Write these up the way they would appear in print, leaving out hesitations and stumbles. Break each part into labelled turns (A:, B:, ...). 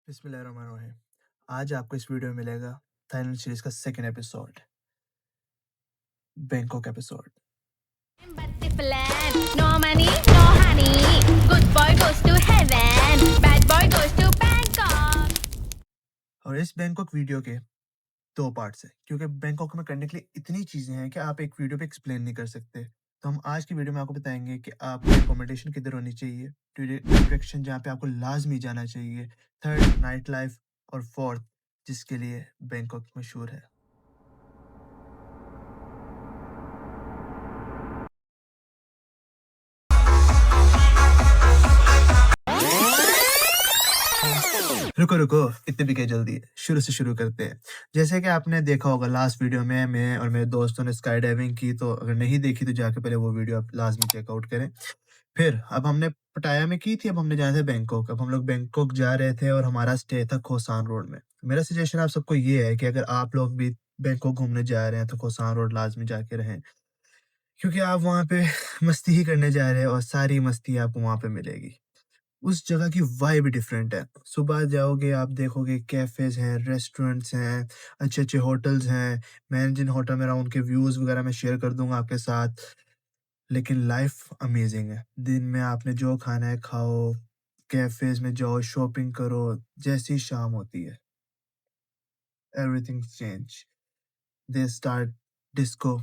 A: बिस्मिल्लाहिर्रहमानिर्रहीम। आज आपको इस वीडियो में मिलेगा थाईलैंड सीरीज का second episode, Bangkok episode.
B: But the plan. No money, no honey. Good boy goes to heaven. Bad boy goes to Bangkok.
A: और इस बैंकॉक वीडियो के दो पार्ट्स हैं क्योंकि बैंकॉक में करने के लिए इतनी चीज़ें हैं कि आप एक वीडियो पे एक्सप्लेन नहीं कर सकते। तो हम आज की वीडियो में आपको बताएंगे कि आपकी अकोमोडेशन किधर होनी चाहिए, अट्रैक्शन जहाँ पे आपको लाजमी जाना चाहिए, थर्ड नाइट लाइफ, और फोर्थ जिसके लिए बैंकॉक मशहूर है। रुको, रुको, इतनी भी क्या जल्दी है, शुरू से शुरू करते हैं। जैसे कि आपने देखा होगा लास्ट वीडियो में मैं और मेरे दोस्तों ने स्काई डाइविंग की, तो अगर नहीं देखी तो जाके पहले वो वीडियो आप लाज़मी चेकआउट करें। फिर अब हमने पटाया में की थी, अब हमने जाना था बैंकॉक। अब हम लोग बैंकॉक जा रहे थे और हमारा स्टे था खोसान रोड में। मेरा सजेशन आप सबको ये है कि अगर आप लोग भी बैंकॉक घूमने जा रहे हैं तो खोसान रोड लाज़मी जाके रहें, क्योंकि आप वहाँ पे मस्ती ही करने जा रहे हैं और सारी मस्ती आपको वहाँ पे मिलेगी। उस जगह की वाइब डिफरेंट है। सुबह जाओगे आप देखोगे कैफ़ेज़ हैं, रेस्टोरेंट्स हैं, अच्छे-अच्छे होटल्स हैं। मैं जिन होटल में रहा हूँ उनके व्यूज़ वगैरह मैं शेयर कर दूँगा आपके साथ। लेकिन लाइफ़ अमेज़िंग है। दिन में आपने जो खाना है खाओ, कैफ़ेज़ में जाओ, शॉपिंग करो, जैसे ही शाम होती है, everything change. They start disco,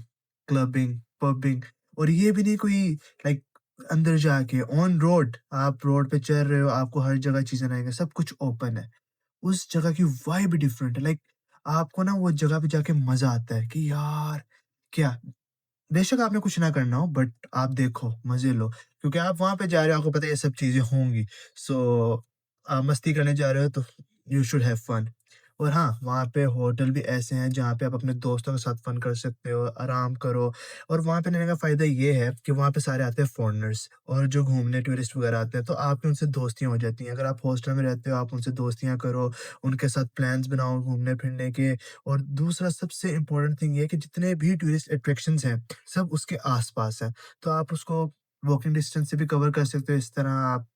A: clubbing, pubbing, और ये भी नहीं कोई लाइक अंदर जाके ऑन रोड, आप रोड पे चल रहे हो, आपको हर जगह चीज़ें रहेंगी, सब कुछ ओपन है। उस जगह की वाइब डिफरेंट है, लाइक आपको ना वो जगह पे जाके मज़ा आता है कि यार क्या, बेशक आपने कुछ ना करना हो बट आप देखो, मज़े लो, क्योंकि आप वहाँ पे जा रहे हो, आपको पता है ये सब चीज़ें होंगी। सो आप मस्ती करने जा रहे हो तो यू शुड हैव फन। और हाँ, वहाँ पे होटल भी ऐसे हैं जहाँ पे आप अपने दोस्तों के साथ फन कर सकते हो, आराम करो। और वहाँ पे रहने का फ़ायदा ये है कि वहाँ पे सारे आते हैं फ़ॉरेनर्स और जो घूमने टूरिस्ट वगैरह आते हैं, तो आपकी उनसे दोस्तियाँ हो जाती हैं। अगर आप हॉस्टल में रहते हो, आप उनसे दोस्तियाँ करो, उनके साथ प्लान्स बनाओ घूमने-फिरने के। और दूसरा सबसे इम्पोर्टेंट थिंग ये है कि जितने भी टूरिस्ट अट्रैक्शंस हैं, सब उसके आस-पास हैं। तो आप उसको वॉकिंग डिस्टेंस से भी कवर कर सकते हो। इस तरह आप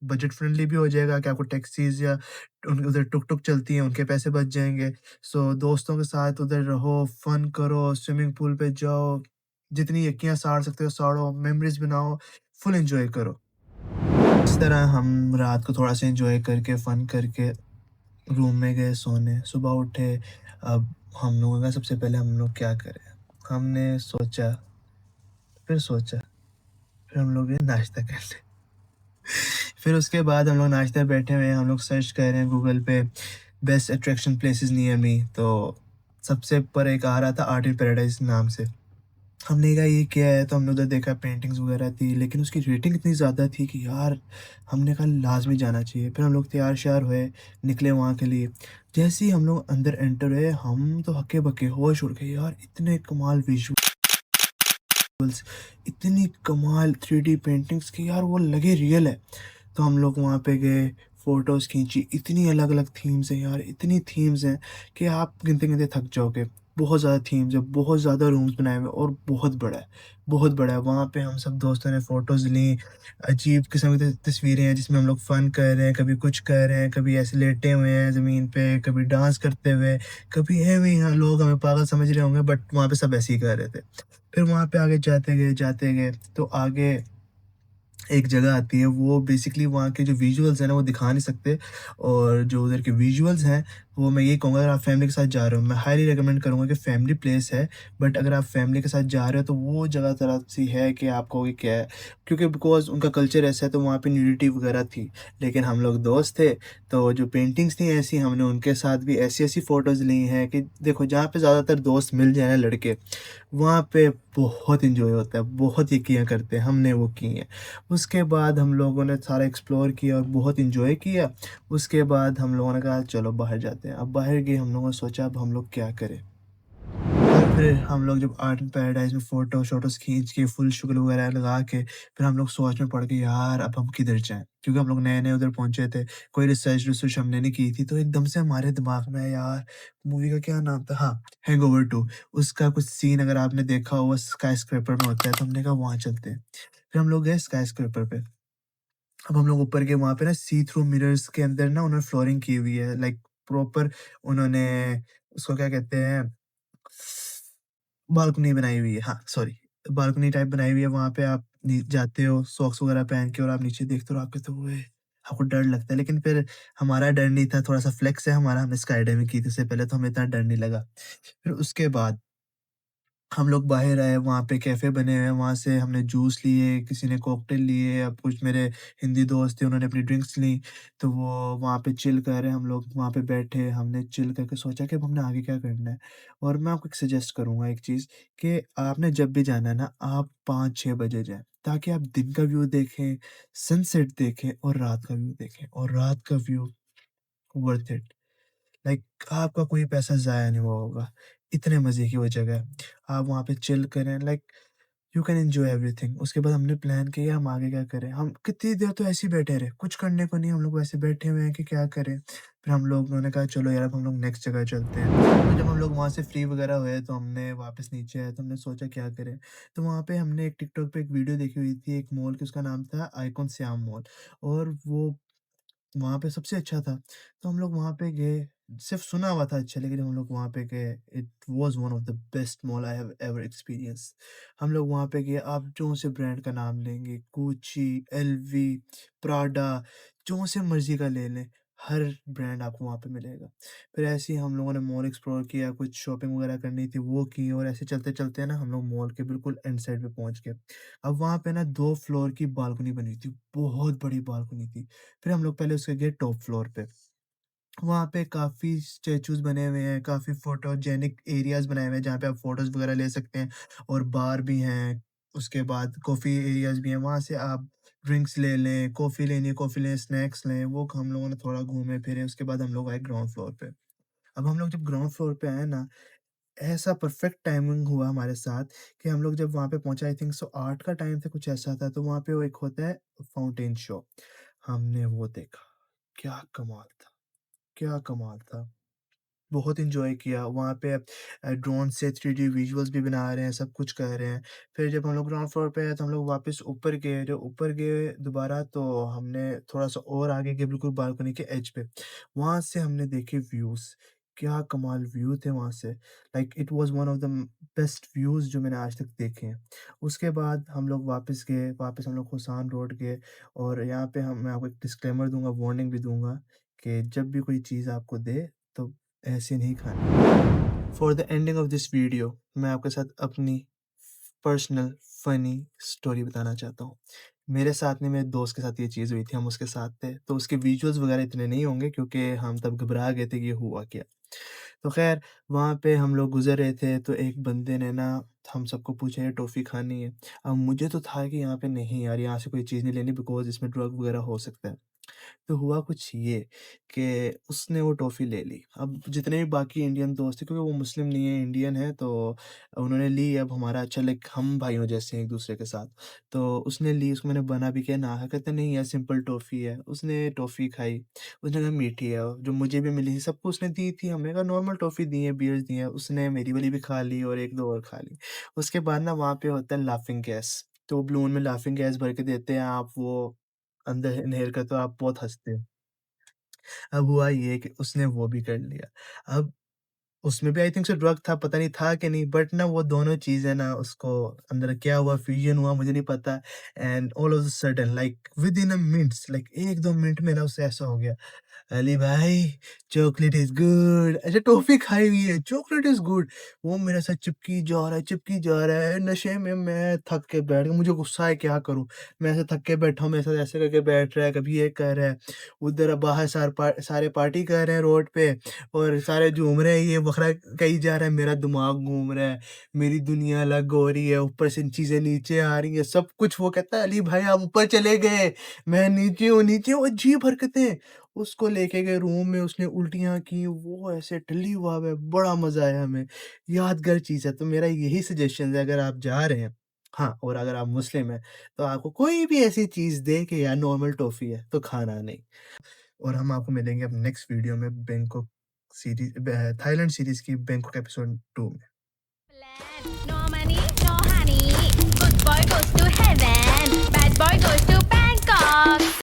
A: बजट फ्रेंडली भी हो जाएगा कि आपको टैक्सीज़ या उधर टुक-टुक चलती हैं, उनके पैसे बच जाएँगे। सो दोस्तों के साथ उधर रहो, फन करो, स्विमिंग पूल पे जाओ, जितनी यक्कियाँ साड़ सकते हो साड़ो, मेमोरीज़ बनाओ, फुल एन्जॉय करो। इस तरह हम रात को थोड़ा-सा एन्जॉय करके, फन करके रूम में गए सोने, सुबह उठे। अब हम लोगों का सबसे पहले हम लोग क्या करें? हमने सोचा, फिर सोचा, फिर हम लोग गए नाश्ता करने। फिर उसके बाद हम लोग नाश्ते में बैठे हुए हैं, हम लोग सर्च कर रहे हैं गूगल पे best attraction places near me, तो सबसे ऊपर एक आ रहा था आर्ट इन पैराडाइज़ नाम से। हमने कहा ये क्या है? तो हमने उधर देखा पेंटिंग्स वगैरह थी, लेकिन उसकी रेटिंग इतनी ज़्यादा थी कि यार हमने कहा लाज़मी जाना चाहिए। फिर हम लोग तैयार-श्यार हुए, निकले वहाँ के लिए। जैसे ही हम लोग अंदर एंटर हुए, हम तो हक्के-बक्के, होश उड़ गए यार, इतने कमाल विजुअल्स, इतनी कमाल 3D पेंटिंग्स कि यार वो लगे रियल है। तो हम लोग वहाँ पे गए, फ़ोटोज़ खींची, इतनी अलग-अलग थीम्स हैं यार, इतनी थीम्स हैं कि आप गिनते-गिनते थक जाओगे। बहुत ज़्यादा थीम्स हैं, बहुत ज़्यादा रूम्स बनाए हुए हैं और बहुत बड़ा है, बहुत बड़ा है। वहाँ पे हम सब दोस्तों ने फ़ोटोज़ लीं, अजीब किस्म की तस्वीरें हैं जिसमें हम लोग फ़न कर रहे हैं, कभी कुछ कर रहे हैं, कभी ऐसे लेटे हुए हैं ज़मीन पे, कभी डांस करते हुए, कभी ऐवें ही हाँ, लोग हमें पागल समझ रहे होंगे बट वहाँ पे सब ऐसे ही कर रहे थे। फिर वहाँ पे आगे जाते गए, तो आगे एक जगह आती है, वो बेसिकली वहाँ के जो विजुअल्स हैं ना वो दिखा नहीं सकते, और जो उधर के विजुअल्स हैं वो मैं ये कहूँगा, अगर आप फैमिली के साथ जा रहे हो, मैं हाईली रिकमेंड करूँगा कि फैमिली प्लेस है। बट अगर आप फैमिली के साथ जा रहे हो तो वो जगह तरह सी है कि आप कहोगे क्या है, क्योंकि बिकॉज उनका कल्चर ऐसा है, तो वहाँ पे न्यूडिटी वगैरह थी। लेकिन हम लोग दोस्त थे, तो जो पेंटिंग्स थी ऐसी, हमने उनके साथ भी ऐसी ऐसी फ़ोटोज़ ली हैं कि देखो, जहाँ पे ज़्यादातर दोस्त मिल जाए ना लड़के, वहाँ पे बहुत इंजॉय होता है, बहुत यक्कियाँ करते हैं, हमने वो की हैं। उसके बाद हम लोगों ने सारा एक्सप्लोर किया और बहुत एन्जॉय किया। उसके बाद हम लोगों ने कहा चलो बाहर जाते हैं। अब बाहर गए, हम लोगों ने सोचा अब हम लोग क्या करें? और फिर हम लोग जब आर्ट इन पैराडाइज़ में फ़ोटोज़ खींच के फुल शुगल वगैरह लगा के, फिर हम लोग सोच में पड़ गए यार अब हम किधर जाएँ? क्योंकि हम लोग नए-नए उधर पहुँचे थे, कोई रिसर्च-विसर्च हमने नहीं की थी, तो एकदम से हमारे दिमाग में यार, मूवी का क्या नाम था? हाँ, हैंगओवर 2, उसका कुछ सीन अगर आपने देखा हो, वो स्काई स्क्रैपर में होता है, तो हमने कहा वहाँ चलते हैं। फिर हम लोग गए स्काई स्क्रैपर पे। अब हम लोग ऊपर गए, वहाँ पे ना सी थ्रू मिरर्स के अंदर ना उन्होंने फ्लोरिंग की हुई है, लाइक प्रॉपर उन्होंने उसको क्या कहते हैं, बालकनी बनाई हुई है। हाँ, सॉरी, बालकनी टाइप बनाई हुई है, वहाँ पे आप नी जाते हो सॉक्स वगैरह पहन के और आप नीचे देखते हो और आप कहते हो, ओए! आपको डर लगता है, लेकिन फिर हमारा डर नहीं था, थोड़ा-सा फ्लेक्स है हमारा, हमने स्काई डाइविंग की थी इससे पहले, तो हमें इतना डर नहीं लगा। फिर उसके बाद हम लोग बाहर आए, वहाँ पे कैफ़े बने हुए हैं, वहाँ से हमने जूस लिए, किसी ने कॉकटेल लिए, अब कुछ मेरे हिंदी दोस्त थे, उन्होंने अपनी ड्रिंक्स लीं, तो वो वहाँ पे चिल कर रहे हैं, हम लोग वहाँ पे बैठे, हमने चिल करके सोचा कि अब हमने आगे क्या करना है। और मैं आपको एक सजेस्ट करूँगा एक चीज़, कि आपने जब भी जाना है ना, आप 5-6 बजे जाएँ, ताकि आप दिन का व्यू देखें, सनसेट देखें और रात का व्यू देखें, और रात का व्यू वर्थ इट। लाइक आपका कोई पैसा ज़ाया नहीं हुआ होगा। इतने मज़े की वो जगह है। आप वहाँ पे चिल करें, like you can enjoy everything. उसके बाद हमने प्लान किया हम आगे क्या करें। हम कितनी देर तो ऐसे ही बैठे रहे, कुछ करने को नहीं, हम लोग वैसे बैठे हुए हैं कि क्या करें। फिर हम लोगों ने कहा चलो यार अब हम लोग नेक्स्ट जगह चलते हैं। तो जब हम लोग वहाँ से फ्री वगैरह हुए तो हमने वापस नीचे आए, तो हमने सोचा क्या करें। तो वहाँ पे हमने एक टिकटॉक पे एक वीडियो देखी हुई थी एक मॉल की, उसका नाम था आइकॉन सियाम मॉल, और वो वहाँ पे सबसे अच्छा था, तो हम लोग वहाँ पे गए, सिर्फ़ सुना हुआ था अच्छा, लेकिन हम लोग वहाँ पे गए, it was one of the best mall I have ever experienced. हम लोग वहाँ पे गए, आप जो से ब्रांड का नाम लेंगे, गुच्ची, एलवी, प्राडा, जो से मर्ज़ी का ले लें, हर ब्रांड आपको वहाँ पे मिलेगा। फिर ऐसे ही हम लोगों ने मॉल एक्सप्लोर किया, कुछ शॉपिंग वगैरह करनी थी वो की, और ऐसे चलते-चलते ना हम लोग मॉल के बिल्कुल एंड साइड पे पहुँच गए। अब वहाँ पे ना 2 फ्लोर की बालकनी बनी थी, बहुत बड़ी बालकनी थी। फिर हम लोग पहले उसके गए टॉप फ्लोर पे। वहाँ पे काफ़ी स्टैचूज़ बने हुए हैं, काफ़ी फ़ोटोजेनिक एरियाज़ बनाए हुए हैं, जहाँ पे आप फ़ोटोज़ वगैरह ले सकते हैं, और बार भी हैं। उसके बाद कॉफ़ी एरियाज़ भी हैं, वहाँ से आप ड्रिंक्स ले लें, कॉफ़ी लेनी है कॉफ़ी लें, स्नैक्स लें, वो हम लोगों ने थोड़ा घूमे-फिरे। उसके बाद हम लोग आए ग्राउंड फ्लोर पे। अब हम लोग जब ग्राउंड फ्लोर पे आए ना, ऐसा परफ़ेक्ट टाइमिंग हुआ हमारे साथ कि हम लोग जब वहाँ पे पहुँचे, आई थिंक सो 8 का टाइम था, कुछ ऐसा था, तो वहाँ पे वो एक होता है फाउंटेन शो, हमने वो देखा। क्या कमाल था! क्या कमाल था! बहुत एन्जॉय किया। वहाँ पे ड्रोन से 3D विजुअल्स भी बना रहे हैं, सब कुछ कर रहे हैं। फिर जब हम लोग ग्राउंड फ्लोर पे आए तो हम लोग वापस ऊपर गए, जब ऊपर गए दोबारा तो हमने थोड़ा-सा और आगे गए बिल्कुल बालकनी के एज पे। वहाँ से हमने देखे व्यूज़, क्या कमाल व्यू थे वहाँ से। Like it was one of the best views जो मैंने आज तक देखे हैं। उसके बाद हम लोग वापस गए, वापस हम लोग खुसान रोड गए, और यहाँ पे हम मैं आपको एक डिस्क्लेमर दूँगा, वार्निंग भी दूँगा कि जब भी कोई चीज़ आपको दे तो ऐसे नहीं खानी। For the ending of this video मैं आपके साथ अपनी पर्सनल फ़नी स्टोरी बताना चाहता हूँ। मेरे साथ नहीं, मेरे दोस्त के साथ ये चीज़ हुई थी, हम उसके साथ थे, तो उसके विजुअल्स वगैरह इतने नहीं होंगे क्योंकि हम तब घबरा गए थे कि ये हुआ क्या। तो ख़ैर वहाँ पे हम लोग गुज़र रहे थे, तो एक बंदे ने ना हम सबको पूछा ये टॉफ़ी खानी है। अब मुझे तो था कि यहाँ पे नहीं यार, यहाँ से कोई चीज़ नहीं लेनी बिकॉज़ इसमें ड्रग वगैरह हो सकता है। तो हुआ कुछ ये कि उसने वो टॉफ़ी ले ली। अब जितने भी बाकी इंडियन दोस्त थे, क्योंकि वो मुस्लिम नहीं है, इंडियन है, तो उन्होंने ली। अब हमारा अच्छा लाइक हम भाइयों जैसे हैं एक-दूसरे के साथ। तो उसने ली, उसको मैंने मना भी किया, ना कहता नहीं यार सिंपल टॉफ़ी है। उसने टॉफ़ी खाई, उसने कहा मीठी है, और जो मुझे भी मिली थी सबको उसने दी थी। हमने कहा नॉर्मल टॉफ़ी दी है, बियर्स दी हैं। उसने मेरी वाली भी खा ली और 1-2 और खा ली। उसके बाद ना वहाँ पे होता है लाफिंग गैस, तो वो बलून में लाफिंग गैस भर के देते हैं, आप वो अंदर इन्हेल करते हो, आप बहुत हँसते हो। अब हुआ ये कि उसने वो भी कर लिया। अब उसमें भी आई थिंक सो ड्रग था, पता नहीं था कि नहीं, बट ना वो दोनों चीज़ें ना उसको अंदर क्या हुआ, फ्यूज़न हुआ मुझे नहीं पता, and all of a sudden like within a minutes, like 1-2 minute में ना उससे ऐसा हो गया, अली भाई चॉकलेट इज़ गुड। अच्छा टॉफ़ी खाई हुई है, चॉकलेट इज़ गुड। वो मेरे साथ चिपकी जा रहा है, नशे में मैं थक के बैठ गया, मुझे गुस्सा है क्या करूँ? मैं ऐसे थक के बैठा हूँ, मेरे साथ ऐसे करके बैठ रहा है, कभी ये कर रहा है, उधर बाहर सारे पार्टी कर रहे हैं रोड पे, और सारे झूम रहे हैं, ये बखरा कहीं जा रहा है, मेरा दिमाग घूम रहा है, मेरी दुनिया अलग हो रही है, ऊपर से चीज़ें नीचे आ रही हैं, सब कुछ। वो कहता है, "अली भाई आप ऊपर चले गए, मैं नीचे हूँ।" अजीब हरकतें। उसको लेके गए रूम में, उसने उल्टियाँ की, वो ऐसे टल्ली हुआ है, बड़ा मज़ा आया हमें, यादगार चीज़ है। तो मेरा यही सजेशन है, अगर आप जा रहे हैं, हाँ, और अगर आप मुस्लिम हैं, तो आपको कोई भी ऐसी चीज़ दे कि यार नॉर्मल टॉफ़ी है, तो खाना नहीं। और हम आपको मिलेंगे अब नेक्स्ट वीडियो में बैंकॉक थाईलैंड सीरीज़ की बैंकॉक एपिसोड 2 में।
B: Plan. No money, no honey. Good boy goes to heaven. Bad boy goes to